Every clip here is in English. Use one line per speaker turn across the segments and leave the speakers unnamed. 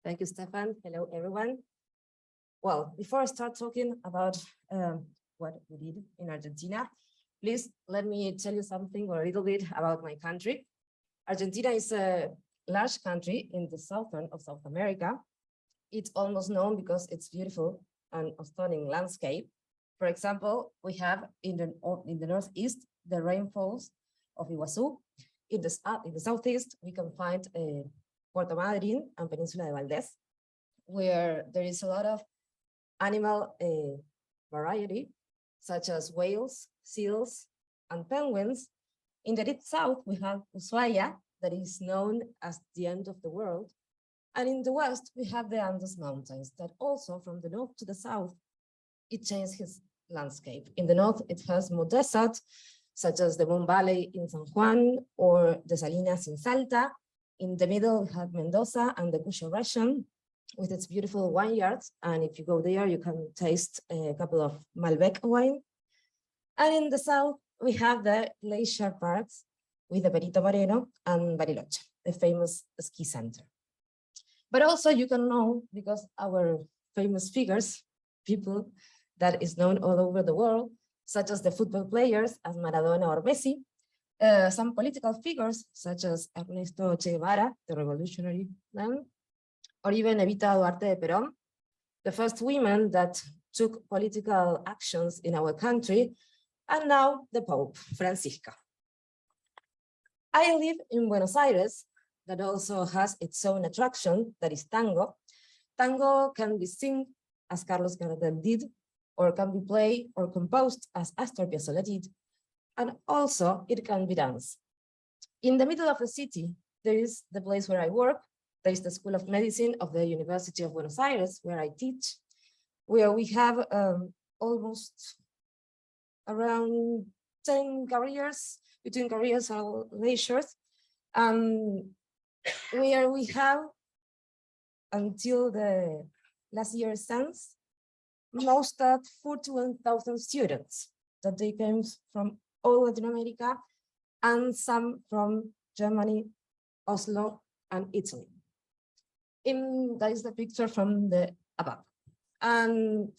Thank you, Stefan. Hello, everyone. Well, before I start talking about what we did in Argentina, please let me tell you something or a little bit about my country. Argentina is a large country in the southern of South America. It's almost known because it's beautiful and stunning landscape. For example, we have in the northeast the rainfalls of Iguazu. In the southeast, we can find Puerto Madryn and Peninsula de Valdés, where there is a lot of animal variety, such as whales, seals, and penguins. In the deep south, we have Ushuaia, that is known as the end of the world. And in the west, we have the Andes Mountains, that also from the north to the south, it changes its landscape. In the north, it has more desert, such as the Moon Valley in San Juan or the Salinas in Salta. In the middle, we have Mendoza and the Cuyo region with its beautiful vineyards. And if you go there, you can taste a couple of Malbec wine. And in the south, we have the glacier parks with the Perito Moreno and Bariloche, the famous ski center. But also you can know, because our famous figures, people that is known all over the world, such as the football players as Maradona or Messi, some political figures such as Ernesto Che Guevara, the revolutionary man, or even Evita Duarte de Perón, the first women that took political actions in our country, and now the Pope, Francisca. I live in Buenos Aires, that also has its own attraction, that is tango. Tango can be sung as Carlos Gardel did, or can be played or composed as Astor Piazzolla did, and also it can be danced. In the middle of the city, there is the place where I work. There is the School of Medicine of the University of Buenos Aires, where I teach, where we have almost around 10 careers, between careers and leisures, where we have, until the last year ends, most of 41,000 students that they came from all Latin America and some from Germany, Oslo, and Italy. That is the picture from the above, and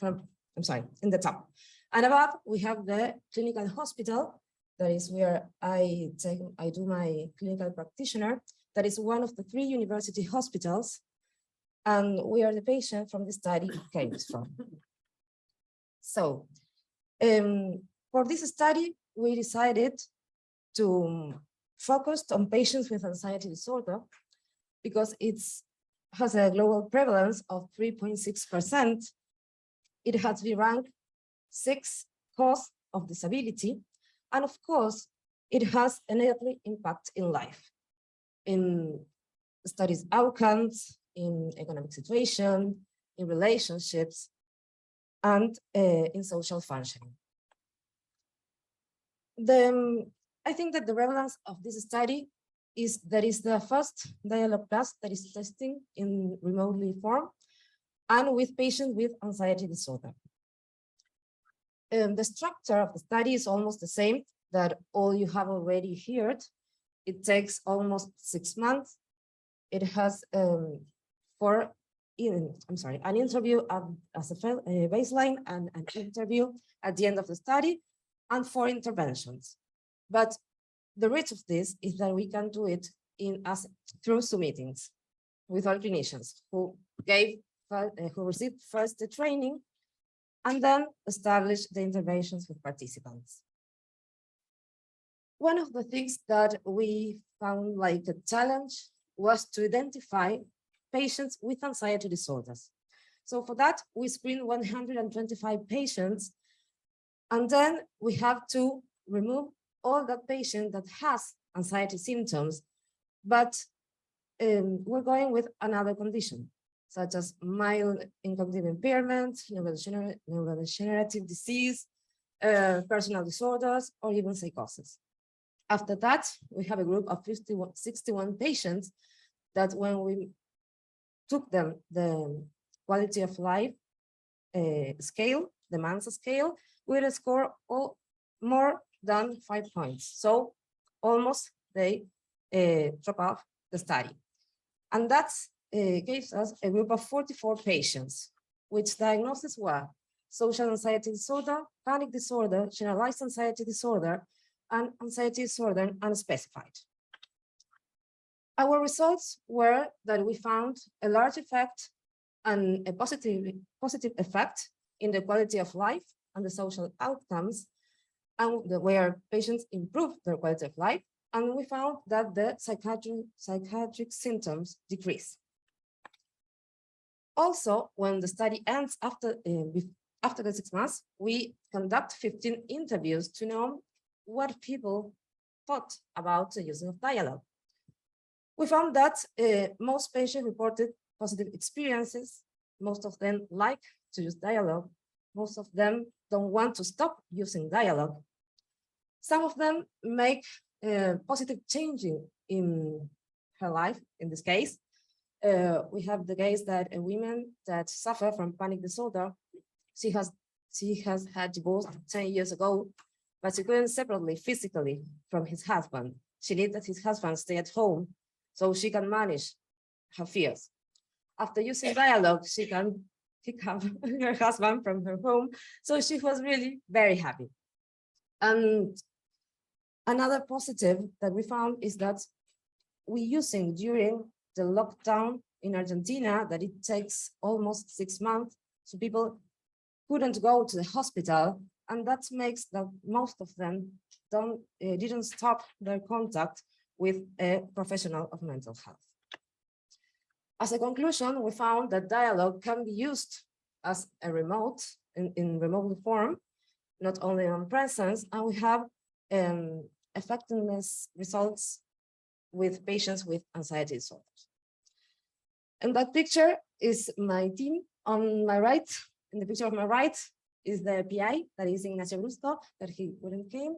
in the top. And above, we have the clinical hospital. That is where I do my clinical practitioner. That is one of the 3 university hospitals, and where the patient from the study came from. So, for this study, we decided to focus on patients with anxiety disorder because it has a global prevalence of 3.6%. It has been ranked 6th cause of disability, and of course, it has a negative impact in life, in studies outcomes, in economic situation, in relationships, and in social functioning. I think that the relevance of this study is that it's the first dialogue class that is testing in remotely form and with patients with anxiety disorder. The structure of the study is almost the same that all you have already heard. It takes almost 6 months. It has an interview as a baseline and an interview at the end of the study, and 4 interventions. But the reach of this is that we can do it through Zoom meetings with all clinicians who received first the training and then established the interventions with participants. One of the things that we found like a challenge was to identify patients with anxiety disorders. So for that, we screened 125 patients, and then we have to remove all that patient that has anxiety symptoms, but we're going with another condition, such as mild cognitive impairment, neurodegenerative disease, personal disorders, or even psychosis. After that, we have a group of 61 patients that when we took them the quality of life scale, the Mansa scale, we would score more than 5 points. So almost they drop off the study. And that's gave us a group of 44 patients, which diagnoses were social anxiety disorder, panic disorder, generalized anxiety disorder, and anxiety disorder unspecified. Our results were that we found a large effect and a positive effect in the quality of life and the social outcomes, and where patients improved their quality of life, and we found that the psychiatric symptoms decrease. Also, when the study ends after the 6 months, we conduct 15 interviews to know what people thought about the use of dialogue. We found that most patients reported positive experiences. Most of them like to use dialogue. Most of them don't want to stop using dialogue. Some of them make positive changes in her life. In this case, we have the case that a woman that suffer from panic disorder, she has had divorce 10 years ago, but she couldn't separately physically from his husband. She needs that his husband stay at home so she can manage her fears. After using dialogue, she can pick up her husband from her home. So she was really very happy. And another positive that we found is that we using during the lockdown in Argentina, that it takes almost 6 months, so people couldn't go to the hospital, and that makes that most of them didn't stop their contact with a professional of mental health. As a conclusion, we found that dialogue can be used as a remote, in remote form, not only on presence, and we have effectiveness results with patients with anxiety disorders. And that picture is my team on my right. In the picture of my right is the PI, that is Ignacio Brusco, that he wouldn't came.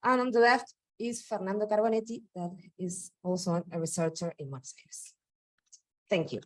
And on the left is Fernando Carbonetti, that is also a researcher in Buenos Aires. Thank you.